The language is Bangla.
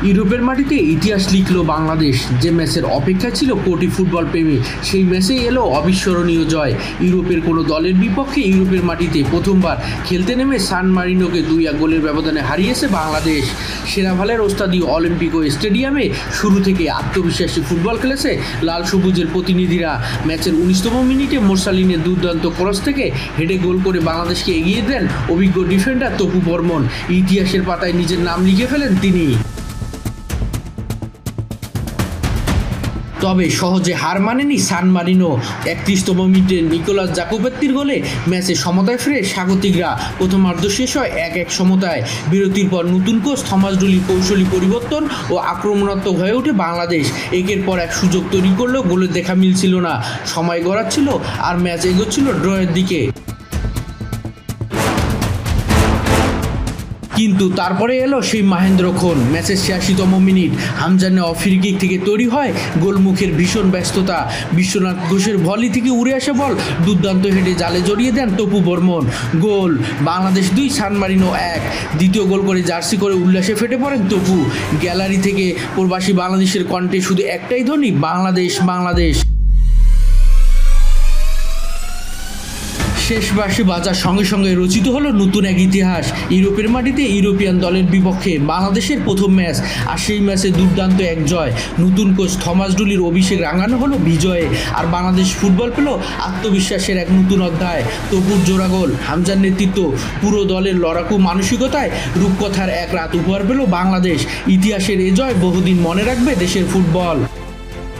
ইউরোপের মাটিতে ইতিহাস লিখল বাংলাদেশ। যে ম্যাচের অপেক্ষা ছিল কোটি ফুটবল প্রেমী, সেই ম্যাচেই এলো অবিস্মরণীয় জয়। ইউরোপের কোনো দলের বিপক্ষে ইউরোপের মাটিতে প্রথমবার খেলতে নেমে সান মারিনোকে 2-1 গোলের ব্যবধানে হারিয়েছে বাংলাদেশ। সেরাভালের ওস্তাদিও অলিম্পিকো স্টেডিয়ামে শুরু থেকে আত্মবিশ্বাসী ফুটবল খেলেছে লাল সবুজের প্রতিনিধিরা। ম্যাচের 19তম মিনিটে মোরসালিনের দুর্দান্ত ক্রস থেকে হেডে গোল করে বাংলাদেশকে এগিয়ে দেন অভিজ্ঞ ডিফেন্ডার তপু বর্মন। ইতিহাসের পাতায় নিজের নাম লিখে ফেলেন তিনি। তবে সহজে হার মানেনি সান মারিনো। 31তম মিনিটে নিকোলাস জাকোবেত্তির গোলে ম্যাচে সমতায় ফিরে স্বাগতিকরা। প্রথমার্ধ শেষ হয় 1-1 সমতায়। বিরতির পর নতুন কোচ থমাস ডুলির কৌশলী পরিবর্তন ও আক্রমণাত্মক হয়ে ওঠে বাংলাদেশ। একের পর এক সুযোগ তৈরি করলেও গোলের দেখা মিলছিল না। সময় গড়াচ্ছিল আর ম্যাচ এগোচ্ছিল ড্রয়ের দিকে। কিন্তু তারপরে এলো সেই মাহেন্দ্রক্ষণ। ম্যাচের 86তম মিনিট, হামজা নেওয়া ফ্রি কিক থেকে তৈরি হয় গোলমুখের ভীষণ ব্যস্ততা। বিশ্বনাথ ঘোষের ভলি থেকে উড়ে আসা বল দুর্দান্ত হেডে জালে জড়িয়ে দেন তপু বর্মন। গোল। বাংলাদেশ 2, সান মারিনো 1। দ্বিতীয় গোল করে জার্সি করে উল্লাসে ফেটে পড়েন তপু। গ্যালারি থেকে প্রবাসী বাংলাদেশের কণ্ঠে শুধু একটাই ধ্বনি, বাংলাদেশ বাংলাদেশ। শেষ বাঁশি বাজার সঙ্গে সঙ্গে রচিত হলো নতুন এক ইতিহাস। ইউরোপের মাটিতে ইউরোপিয়ান দলের বিপক্ষে বাংলাদেশের প্রথম ম্যাচ, আর সেই ম্যাচে দুর্দান্ত এক জয়। নতুন কোচ থমাস ডুলির অভিষেক রাঙানো হলো বিজয়ে, আর বাংলাদেশ ফুটবল পেল আত্মবিশ্বাসের এক নতুন অধ্যায়। তপুর জোড়া গোল, হামজার নেতৃত্ব, পুরো দলের লড়াকু মানসিকতায় রূপকথার এক রাত উপহার পেল বাংলাদেশ। ইতিহাসের এ জয় বহুদিন মনে রাখবে দেশের ফুটবল।